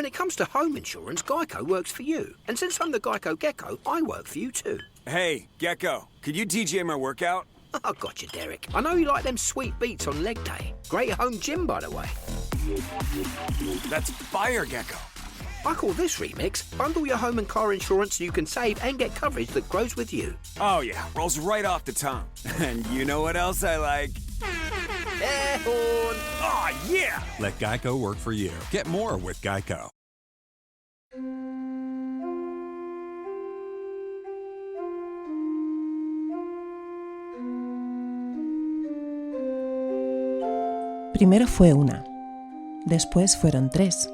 When it comes to home insurance, Geico works for you. And since I'm the Geico Gecko, I work for you too. Hey, Gecko, could you DJ my workout? I got you, Derek. I know you like them sweet beats on leg day. Great home gym, by the way. That's fire, Gecko. I call this remix, bundle your home and car insurance so you can save and get coverage that grows with you. Oh yeah, rolls right off the tongue. And you know what else I like? Air horn! Oh yeah! Let Geico work for you. Get more with Geico. Primero fue una, después fueron 3,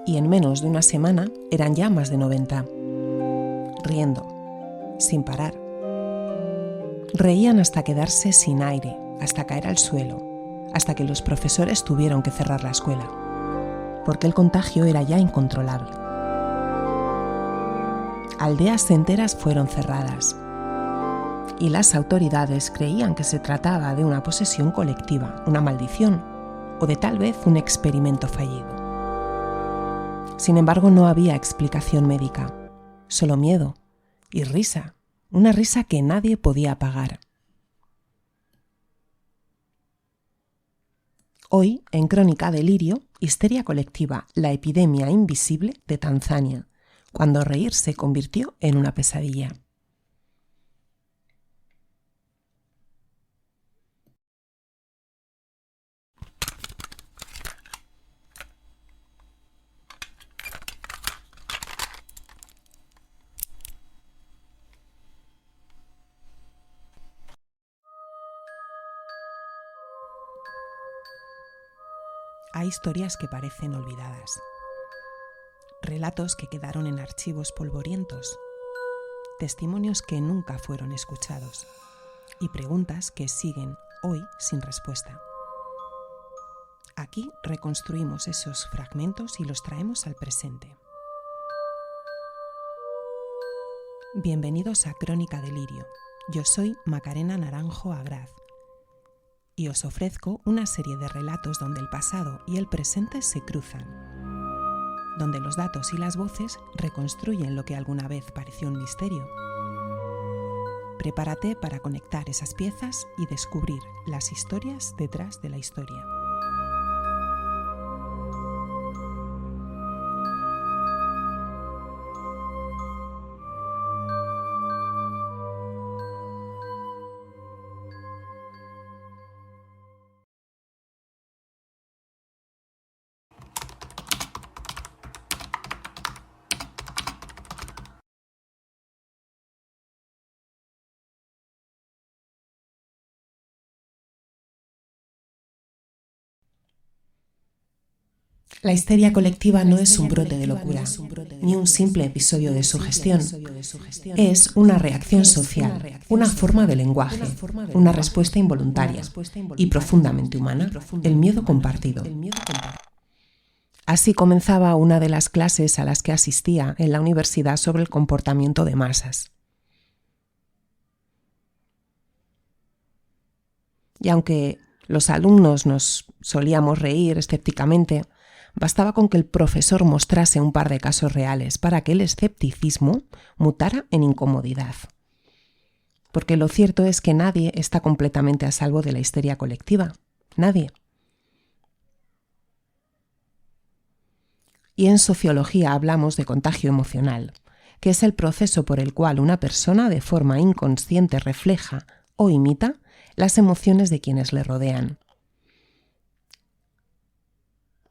y en menos de una semana eran ya más de 90, riendo, sin parar. Reían hasta quedarse sin aire, hasta caer al suelo, hasta que los profesores tuvieron que cerrar la escuela, porque el contagio era ya incontrolable. Aldeas enteras fueron cerradas, y las autoridades creían que se trataba de una posesión colectiva, una maldición, o de tal vez un experimento fallido. Sin embargo, no había explicación médica, solo miedo y risa, una risa que nadie podía apagar. Hoy, en Crónica Delirio, histeria colectiva, la epidemia invisible de Tanzania, cuando reír se convirtió en una pesadilla. Hay historias que parecen olvidadas, relatos que quedaron en archivos polvorientos, testimonios que nunca fueron escuchados y preguntas que siguen hoy sin respuesta. Aquí reconstruimos esos fragmentos y los traemos al presente. Bienvenidos a Crónica Delirio. Yo soy Macarena Naranjo Agraz y os ofrezco una serie de relatos donde el pasado y el presente se cruzan, donde los datos y las voces reconstruyen lo que alguna vez pareció un misterio. Prepárate para conectar esas piezas y descubrir las historias detrás de la historia. La histeria colectiva no es un brote de locura, ni un simple episodio de sugestión. Es una reacción social, una forma de lenguaje, una respuesta involuntaria y profundamente humana, el miedo compartido. Así comenzaba una de las clases a las que asistía en la universidad sobre el comportamiento de masas. Y aunque los alumnos nos solíamos reír escépticamente, bastaba con que el profesor mostrase un par de casos reales para que el escepticismo mutara en incomodidad. Porque lo cierto es que nadie está completamente a salvo de la histeria colectiva. Nadie. Y en sociología hablamos de contagio emocional, que es el proceso por el cual una persona de forma inconsciente refleja o imita las emociones de quienes le rodean.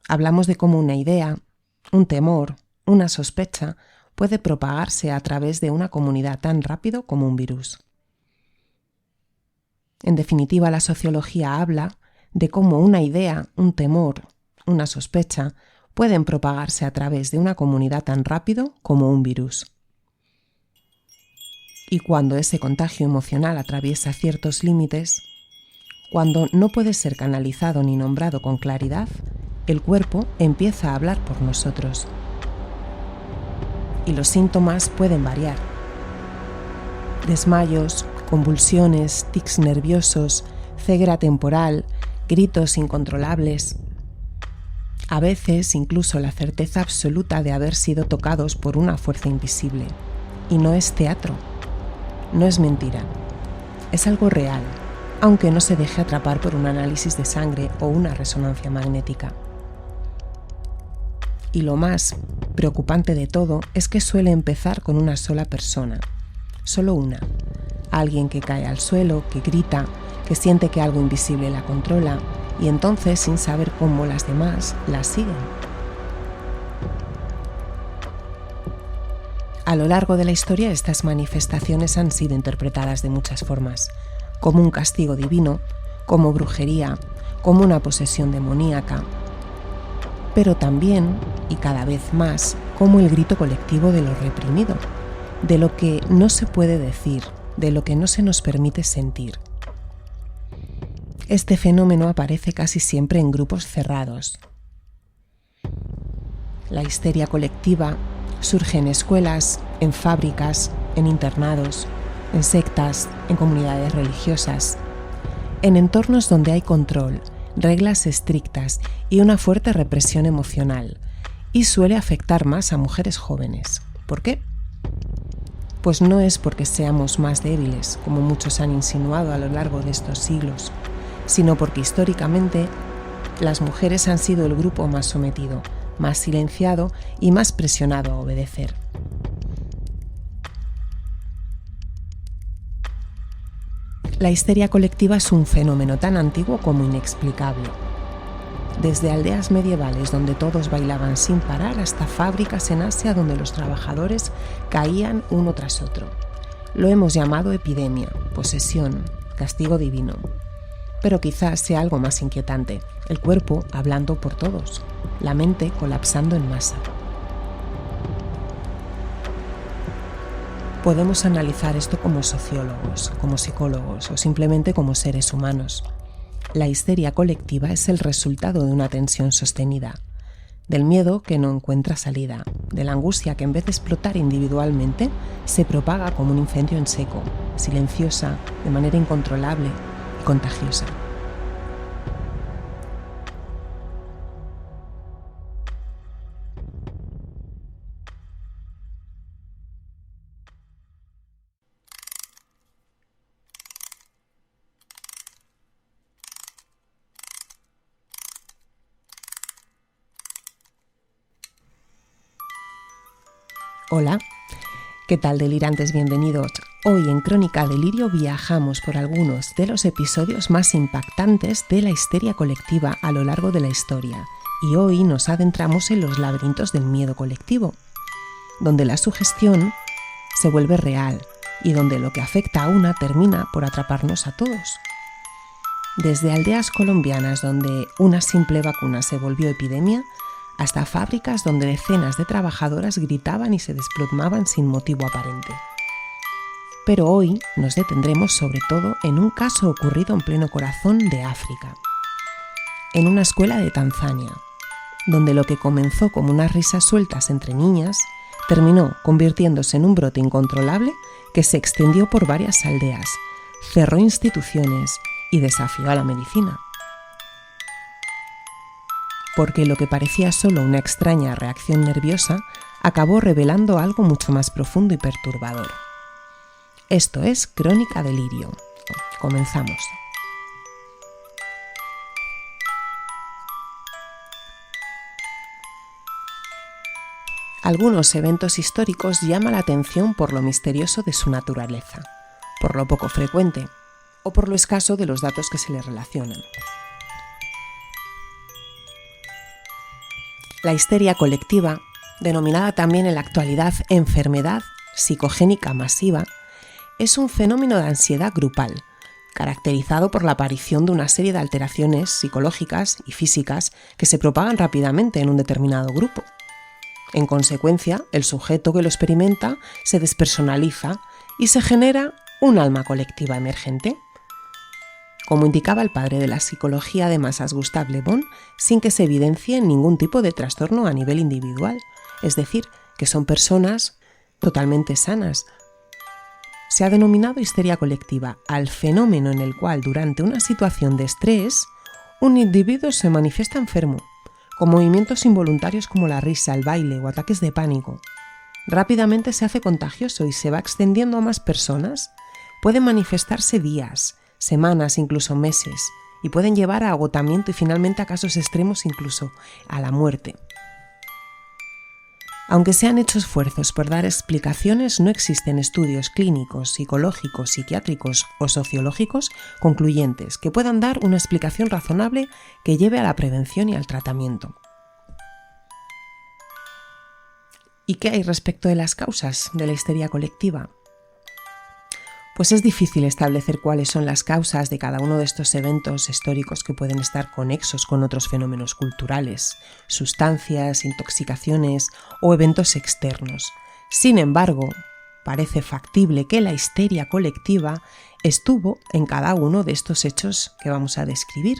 Hablamos de cómo una idea, un temor, una sospecha puede propagarse a través de una comunidad tan rápido como un virus. En definitiva, la sociología habla de cómo una idea, un temor, una sospecha pueden propagarse a través de una comunidad tan rápido como un virus. Y cuando ese contagio emocional atraviesa ciertos límites, cuando no puede ser canalizado ni nombrado con claridad, el cuerpo empieza a hablar por nosotros. Y los síntomas pueden variar. Desmayos, convulsiones, tics nerviosos, ceguera temporal, gritos incontrolables. A veces incluso la certeza absoluta de haber sido tocados por una fuerza invisible. Y no es teatro, no es mentira, es algo real, aunque no se deje atrapar por un análisis de sangre o una resonancia magnética. Y lo más preocupante de todo es que suele empezar con una sola persona, solo una, alguien que cae al suelo, que grita, que siente que algo invisible la controla y entonces, sin saber cómo, las demás la siguen. A lo largo de la historia, estas manifestaciones han sido interpretadas de muchas formas, como un castigo divino, como brujería, como una posesión demoníaca, pero también, y cada vez más, como el grito colectivo de lo reprimido, de lo que no se puede decir, de lo que no se nos permite sentir. Este fenómeno aparece casi siempre en grupos cerrados. La histeria colectiva surge en escuelas, en fábricas, en internados, en sectas, en comunidades religiosas, en entornos donde hay control, reglas estrictas y una fuerte represión emocional, y suele afectar más a mujeres jóvenes. ¿Por qué? Pues no es porque seamos más débiles, como muchos han insinuado a lo largo de estos siglos, sino porque históricamente las mujeres han sido el grupo más sometido, más silenciado y más presionado a obedecer. La histeria colectiva es un fenómeno tan antiguo como inexplicable. Desde aldeas medievales donde todos bailaban sin parar hasta fábricas en Asia donde los trabajadores caían uno tras otro. Lo hemos llamado epidemia, posesión, castigo divino. Pero quizás sea algo más inquietante, el cuerpo hablando por todos, la mente colapsando en masa. Podemos analizar esto como sociólogos, como psicólogos o simplemente como seres humanos. La histeria colectiva es el resultado de una tensión sostenida, del miedo que no encuentra salida, de la angustia que en vez de explotar individualmente, se propaga como un incendio en seco, silenciosa, de manera incontrolable y contagiosa. Hola, ¿qué tal, delirantes? Bienvenidos. Hoy en Crónica Delirio viajamos por algunos de los episodios más impactantes de la histeria colectiva a lo largo de la historia y hoy nos adentramos en los laberintos del miedo colectivo, donde la sugestión se vuelve real y donde lo que afecta a una termina por atraparnos a todos. Desde aldeas colombianas donde una simple vacuna se volvió epidemia, hasta fábricas donde decenas de trabajadoras gritaban y se desplomaban sin motivo aparente. Pero hoy nos detendremos sobre todo en un caso ocurrido en pleno corazón de África, en una escuela de Tanzania, donde lo que comenzó como unas risas sueltas entre niñas terminó convirtiéndose en un brote incontrolable que se extendió por varias aldeas, cerró instituciones y desafió a la medicina. Porque lo que parecía solo una extraña reacción nerviosa acabó revelando algo mucho más profundo y perturbador. Esto es Crónica Delirio. Comenzamos. Algunos eventos históricos llaman la atención por lo misterioso de su naturaleza, por lo poco frecuente o por lo escaso de los datos que se le relacionan. La histeria colectiva, denominada también en la actualidad enfermedad psicogénica masiva, es un fenómeno de ansiedad grupal, caracterizado por la aparición de una serie de alteraciones psicológicas y físicas que se propagan rápidamente en un determinado grupo. En consecuencia, el sujeto que lo experimenta se despersonaliza y se genera un alma colectiva emergente. Como indicaba el padre de la psicología de masas Gustave Le Bon, sin que se evidencie ningún tipo de trastorno a nivel individual, es decir, que son personas totalmente sanas. Se ha denominado histeria colectiva al fenómeno en el cual durante una situación de estrés un individuo se manifiesta enfermo, con movimientos involuntarios como la risa, el baile o ataques de pánico. Rápidamente se hace contagioso y se va extendiendo a más personas. Pueden manifestarse días, semanas, incluso meses, y pueden llevar a agotamiento y finalmente a casos extremos, incluso a la muerte. Aunque se han hecho esfuerzos por dar explicaciones, no existen estudios clínicos, psicológicos, psiquiátricos o sociológicos concluyentes que puedan dar una explicación razonable que lleve a la prevención y al tratamiento. ¿Y qué hay respecto de las causas de la histeria colectiva? Pues es difícil establecer cuáles son las causas de cada uno de estos eventos históricos que pueden estar conexos con otros fenómenos culturales, sustancias, intoxicaciones o eventos externos. Sin embargo, parece factible que la histeria colectiva estuvo en cada uno de estos hechos que vamos a describir.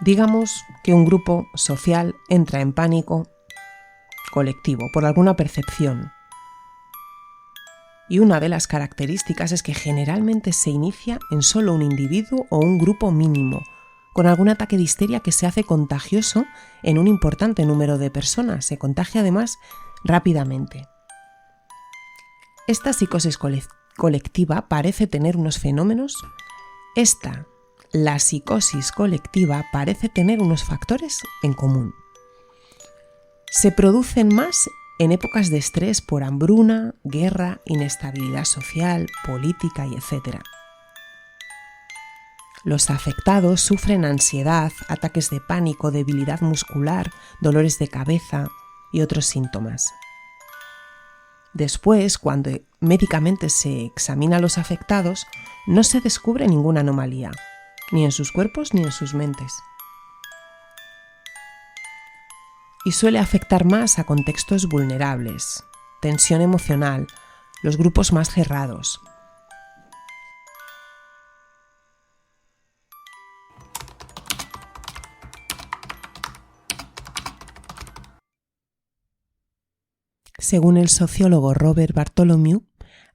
Digamos que un grupo social entra en pánico colectivo por alguna percepción. Y una de las características es que generalmente se inicia en solo un individuo o un grupo mínimo, con algún ataque de histeria que se hace contagioso en un importante número de personas. Se contagia además rápidamente. Esta psicosis colectiva parece tener unos fenómenos. La psicosis colectiva parece tener unos factores en común. Se producen más en épocas de estrés por hambruna, guerra, inestabilidad social, política y etc. Los afectados sufren ansiedad, ataques de pánico, debilidad muscular, dolores de cabeza y otros síntomas. Después, cuando médicamente se examina a los afectados, no se descubre ninguna anomalía, ni en sus cuerpos ni en sus mentes. Y suele afectar más a contextos vulnerables, tensión emocional, los grupos más cerrados. Según el sociólogo Robert Bartholomew,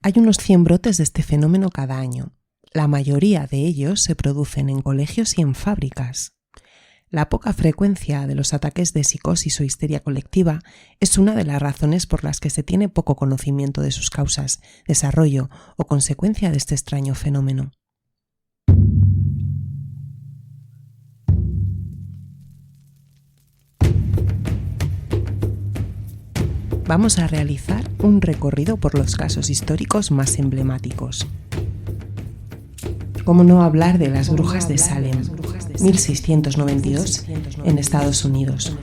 hay unos 100 brotes de este fenómeno cada año. La mayoría de ellos se producen en colegios y en fábricas. La poca frecuencia de los ataques de psicosis o histeria colectiva es una de las razones por las que se tiene poco conocimiento de sus causas, desarrollo o consecuencia de este extraño fenómeno. Vamos a realizar un recorrido por los casos históricos más emblemáticos. ¿Cómo no hablar de las brujas de Salem, 1692, en Estados Unidos?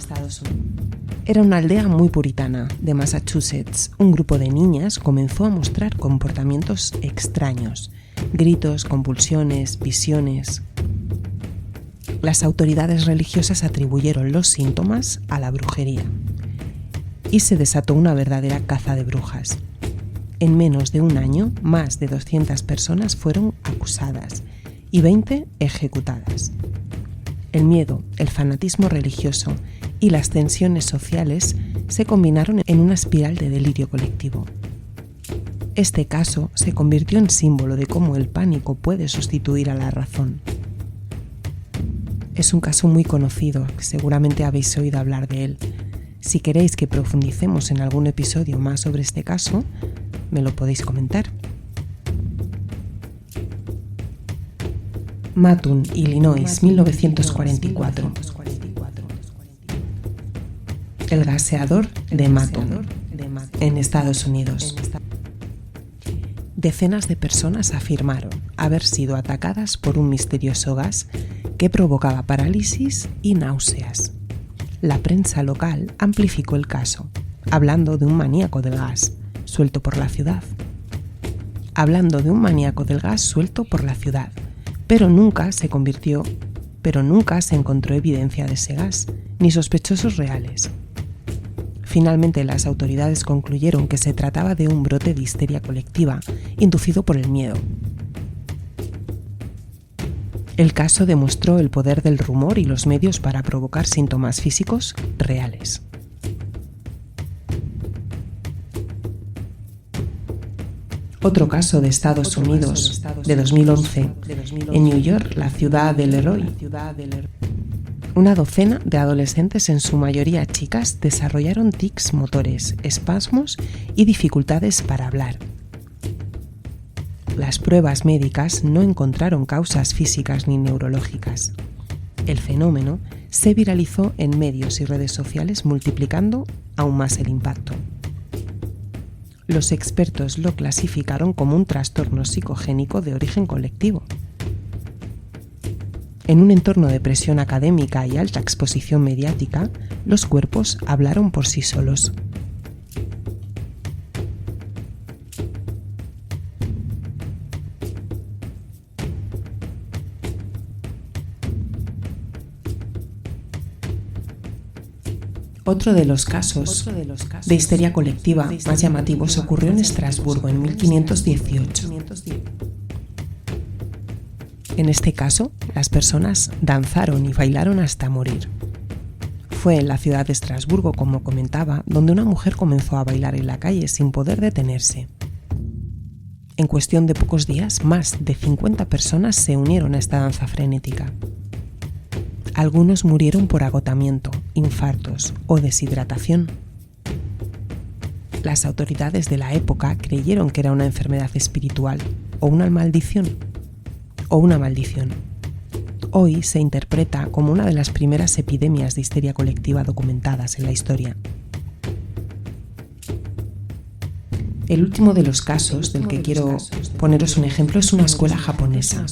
Era una aldea muy puritana de Massachusetts. Un grupo de niñas comenzó a mostrar comportamientos extraños, gritos, convulsiones, visiones. Las autoridades religiosas atribuyeron los síntomas a la brujería y se desató una verdadera caza de brujas. En menos de un año, más de 200 personas fueron acusadas y 20 ejecutadas. El miedo, el fanatismo religioso y las tensiones sociales se combinaron en una espiral de delirio colectivo. Este caso se convirtió en símbolo de cómo el pánico puede sustituir a la razón. Es un caso muy conocido, seguramente habéis oído hablar de él. Si queréis que profundicemos en algún episodio más sobre este caso, me lo podéis comentar. Mattoon, Illinois, 1944. El gaseador de Mattoon, en Estados Unidos. Decenas de personas afirmaron haber sido atacadas por un misterioso gas que provocaba parálisis y náuseas. La prensa local amplificó el caso, hablando de un maníaco del gas suelto por la ciudad. Pero nunca se encontró evidencia de ese gas, ni sospechosos reales. Finalmente, las autoridades concluyeron que se trataba de un brote de histeria colectiva, inducido por el miedo. El caso demostró el poder del rumor y los medios para provocar síntomas físicos reales. Otro caso de Estados Unidos, de 2011, en New York, la ciudad de Leroy. Una docena de adolescentes, en su mayoría chicas, desarrollaron tics motores, espasmos y dificultades para hablar. Las pruebas médicas no encontraron causas físicas ni neurológicas. El fenómeno se viralizó en medios y redes sociales, multiplicando aún más el impacto. Los expertos lo clasificaron como un trastorno psicogénico de origen colectivo. En un entorno de presión académica y alta exposición mediática, los cuerpos hablaron por sí solos. Otro de los casos de histeria colectiva más llamativos ocurrió en Estrasburgo en 1518. En este caso, las personas danzaron y bailaron hasta morir. Fue en la ciudad de Estrasburgo, como comentaba, donde una mujer comenzó a bailar en la calle sin poder detenerse. En cuestión de pocos días, más de 50 personas se unieron a esta danza frenética. Algunos murieron por agotamiento, infartos o deshidratación. Las autoridades de la época creyeron que era una enfermedad espiritual o una maldición. Hoy se interpreta como una de las primeras epidemias de histeria colectiva documentadas en la historia. El último de los casos del que quiero poneros un ejemplo es una escuela japonesa,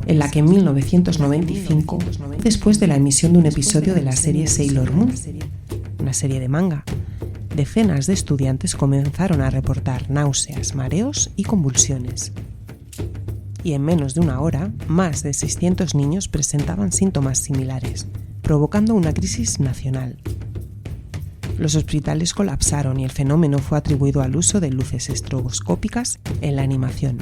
en la que en 1995, después de la emisión de un episodio de la serie Sailor Moon, una serie de manga, decenas de estudiantes comenzaron a reportar náuseas, mareos y convulsiones. Y en menos de una hora, más de 600 niños presentaban síntomas similares, provocando una crisis nacional. Los hospitales colapsaron y el fenómeno fue atribuido al uso de luces estroboscópicas en la animación.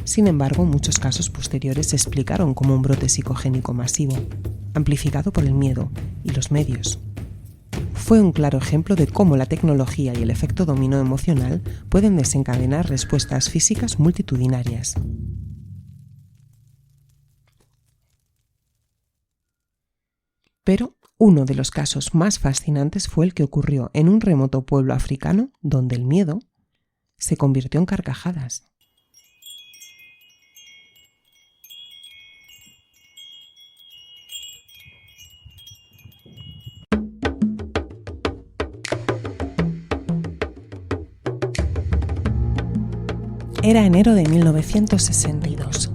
Sin embargo, muchos casos posteriores se explicaron como un brote psicogénico masivo, amplificado por el miedo y los medios. Fue un claro ejemplo de cómo la tecnología y el efecto dominó emocional pueden desencadenar respuestas físicas multitudinarias. Pero uno de los casos más fascinantes fue el que ocurrió en un remoto pueblo africano donde el miedo se convirtió en carcajadas. Era enero de 1962.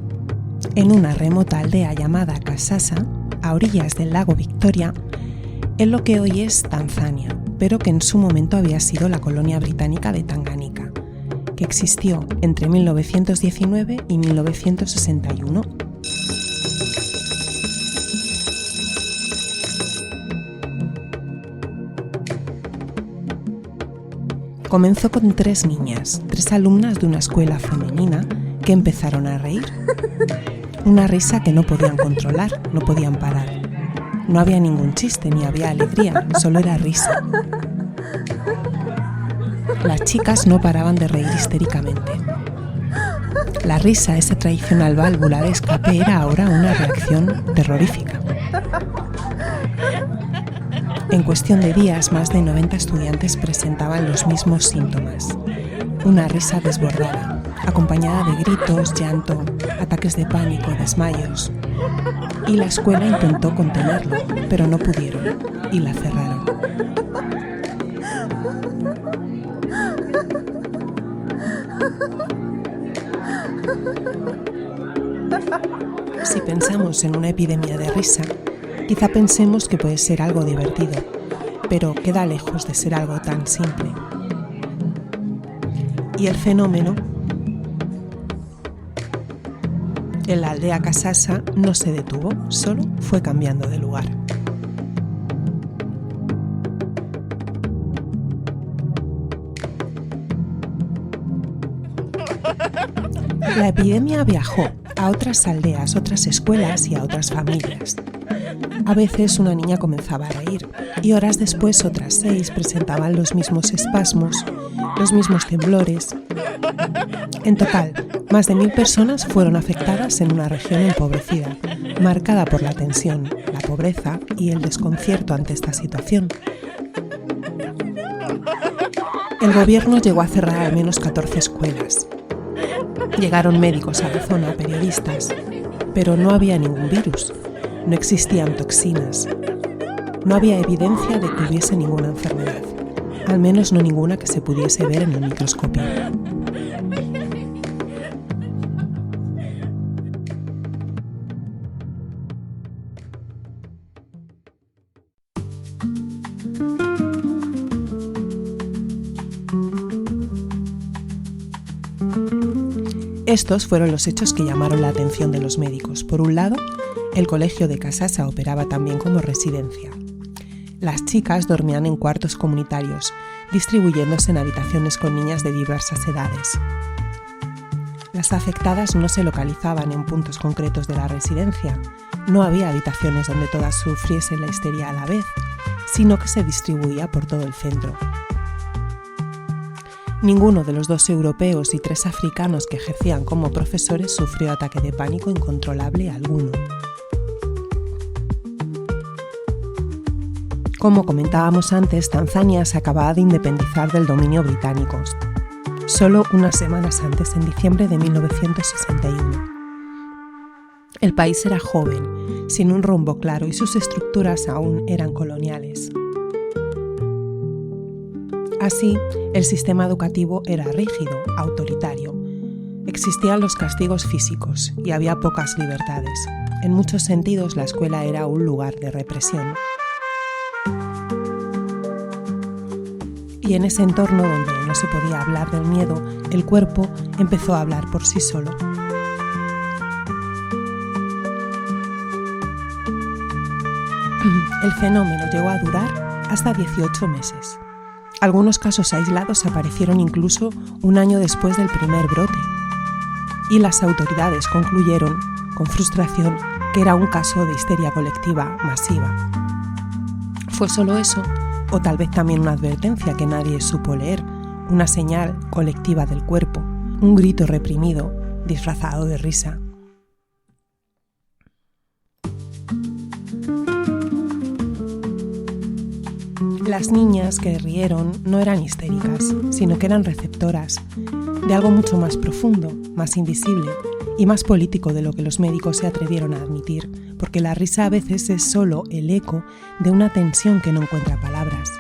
En una remota aldea llamada Kasasa, a orillas del lago Victoria, en lo que hoy es Tanzania, pero que en su momento había sido la colonia británica de Tanganica, que existió entre 1919 y 1961. Comenzó con 3 niñas, 3 alumnas de una escuela femenina, que empezaron a reír. Una risa que no podían controlar, no podían parar. No había ningún chiste, ni había alegría, solo era risa. Las chicas no paraban de reír histéricamente. La risa, esa tradicional válvula de escape, era ahora una reacción terrorífica. En cuestión de días, más de 90 estudiantes presentaban los mismos síntomas. Una risa desbordada, acompañada de gritos, llanto, ataques de pánico, desmayos. Y la escuela intentó contenerlo, pero no pudieron, y la cerraron. Si pensamos en una epidemia de risa, quizá pensemos que puede ser algo divertido, pero queda lejos de ser algo tan simple. Y el fenómeno en la aldea Kasasa no se detuvo, solo fue cambiando de lugar. La epidemia viajó a otras aldeas, otras escuelas y a otras familias. A veces una niña comenzaba a reír y horas después otras 6 presentaban los mismos espasmos, los mismos temblores. En total, más de 1000 personas fueron afectadas en una región empobrecida, marcada por la tensión, la pobreza y el desconcierto ante esta situación. El gobierno llegó a cerrar al menos 14 escuelas. Llegaron médicos a la zona, periodistas, pero no había ningún virus, no existían toxinas, no había evidencia de que hubiese ninguna enfermedad, al menos no ninguna que se pudiese ver en el microscopio. Estos fueron los hechos que llamaron la atención de los médicos. Por un lado, el colegio de Kasasa operaba también como residencia. Las chicas dormían en cuartos comunitarios, distribuyéndose en habitaciones con niñas de diversas edades. Las afectadas no se localizaban en puntos concretos de la residencia. No había habitaciones donde todas sufriesen la histeria a la vez, sino que se distribuía por todo el centro. Ninguno de los 2 europeos y 3 africanos que ejercían como profesores sufrió ataque de pánico incontrolable alguno. Como comentábamos antes, Tanzania se acababa de independizar del dominio británico, solo unas semanas antes, en diciembre de 1961. El país era joven, sin un rumbo claro, y sus estructuras aún eran coloniales. Así, el sistema educativo era rígido, autoritario. Existían los castigos físicos y había pocas libertades. En muchos sentidos, la escuela era un lugar de represión. Y en ese entorno donde no se podía hablar del miedo, el cuerpo empezó a hablar por sí solo. El fenómeno llegó a durar hasta 18 meses. Algunos casos aislados aparecieron incluso un año después del primer brote. Y las autoridades concluyeron, con frustración, que era un caso de histeria colectiva masiva. ¿Fue solo eso? O tal vez también una advertencia que nadie supo leer, una señal colectiva del cuerpo, un grito reprimido, disfrazado de risa. Las niñas que rieron no eran histéricas, sino que eran receptoras de algo mucho más profundo, más invisible y más político de lo que los médicos se atrevieron a admitir, porque la risa a veces es solo el eco de una tensión que no encuentra palabras.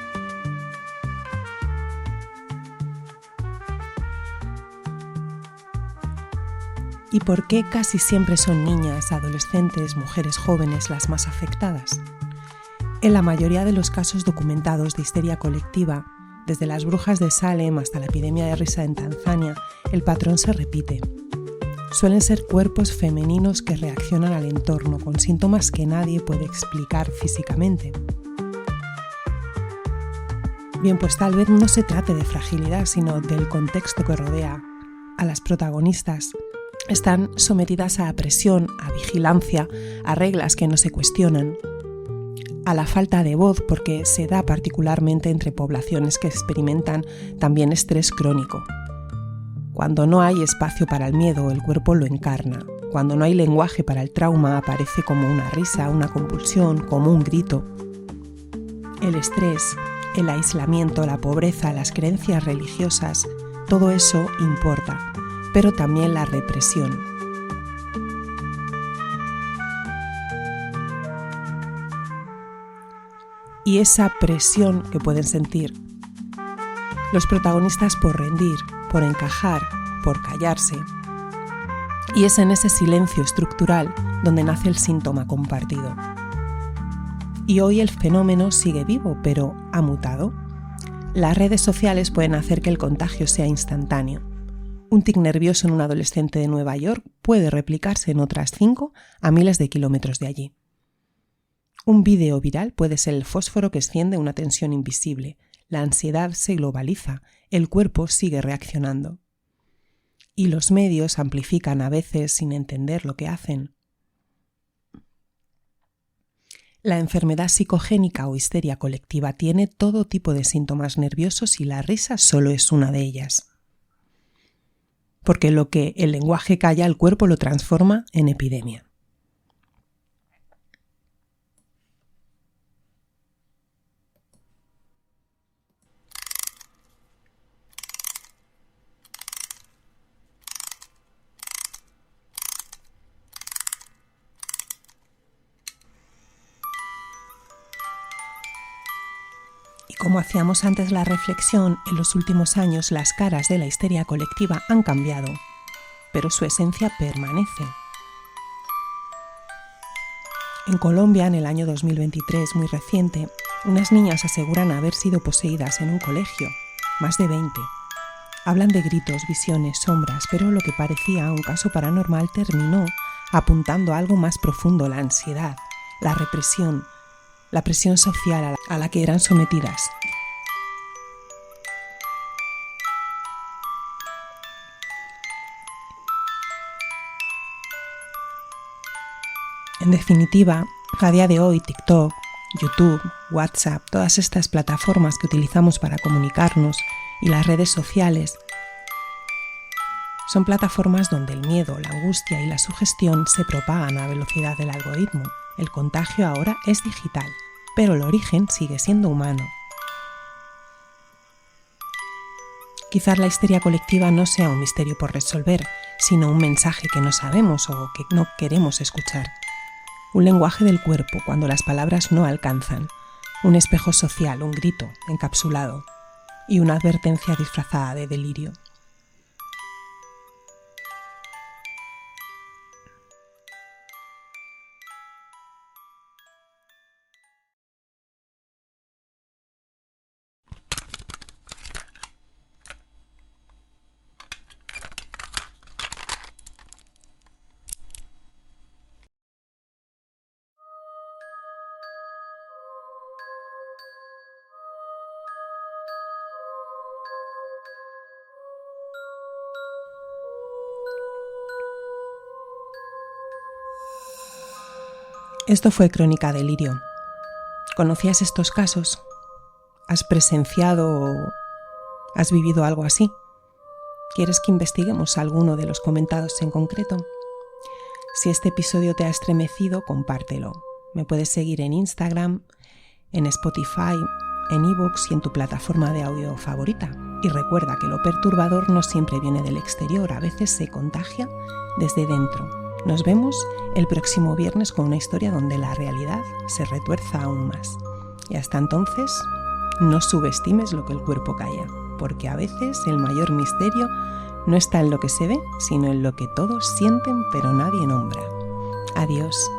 ¿Y por qué casi siempre son niñas, adolescentes, mujeres jóvenes las más afectadas? En la mayoría de los casos documentados de histeria colectiva, desde las brujas de Salem hasta la epidemia de risa en Tanzania, el patrón se repite. Suelen ser cuerpos femeninos que reaccionan al entorno con síntomas que nadie puede explicar físicamente. Bien, pues tal vez no se trate de fragilidad, sino del contexto que rodea a las protagonistas. Están sometidas a presión, a vigilancia, a reglas que no se cuestionan, a la falta de voz, porque se da particularmente entre poblaciones que experimentan también estrés crónico. Cuando no hay espacio para el miedo, el cuerpo lo encarna. Cuando no hay lenguaje para el trauma, aparece como una risa, una compulsión, como un grito. El estrés, el aislamiento, la pobreza, las creencias religiosas, todo eso importa, pero también la represión. Y esa presión que pueden sentir los protagonistas por rendir, por encajar, por callarse. Y es en ese silencio estructural donde nace el síntoma compartido. Y hoy el fenómeno sigue vivo, pero ha mutado. Las redes sociales pueden hacer que el contagio sea instantáneo. Un tic nervioso en un adolescente de Nueva York puede replicarse en otras 5 a miles de kilómetros de allí. Un vídeo viral puede ser el fósforo que enciende una tensión invisible. La ansiedad se globaliza, el cuerpo sigue reaccionando. Y los medios amplifican a veces sin entender lo que hacen. La enfermedad psicogénica o histeria colectiva tiene todo tipo de síntomas nerviosos y la risa solo es una de ellas. Porque lo que el lenguaje calla, el cuerpo lo transforma en epidemia. Y como hacíamos antes la reflexión, en los últimos años las caras de la histeria colectiva han cambiado, pero su esencia permanece. En Colombia, en el año 2023, muy reciente, unas niñas aseguran haber sido poseídas en un colegio, más de 20. Hablan de gritos, visiones, sombras, pero lo que parecía un caso paranormal terminó apuntando a algo más profundo, la ansiedad, la represión, la presión social a la que eran sometidas. En definitiva, a día de hoy TikTok, YouTube, WhatsApp, todas estas plataformas que utilizamos para comunicarnos y las redes sociales son plataformas donde el miedo, la angustia y la sugestión se propagan a velocidad del algoritmo. El contagio ahora es digital, pero el origen sigue siendo humano. Quizás la histeria colectiva no sea un misterio por resolver, sino un mensaje que no sabemos o que no queremos escuchar. Un lenguaje del cuerpo cuando las palabras no alcanzan, un espejo social, un grito encapsulado y una advertencia disfrazada de delirio. Esto fue Crónica Delirio. ¿Conocías estos casos? ¿Has presenciado o has vivido algo así? ¿Quieres que investiguemos alguno de los comentados en concreto? Si este episodio te ha estremecido, compártelo. Me puedes seguir en Instagram, en Spotify, en iVoox y en tu plataforma de audio favorita. Y recuerda que lo perturbador no siempre viene del exterior, a veces se contagia desde dentro. Nos vemos el próximo viernes con una historia donde la realidad se retuerza aún más. Y hasta entonces, no subestimes lo que el cuerpo calla, porque a veces el mayor misterio no está en lo que se ve, sino en lo que todos sienten pero nadie nombra. Adiós.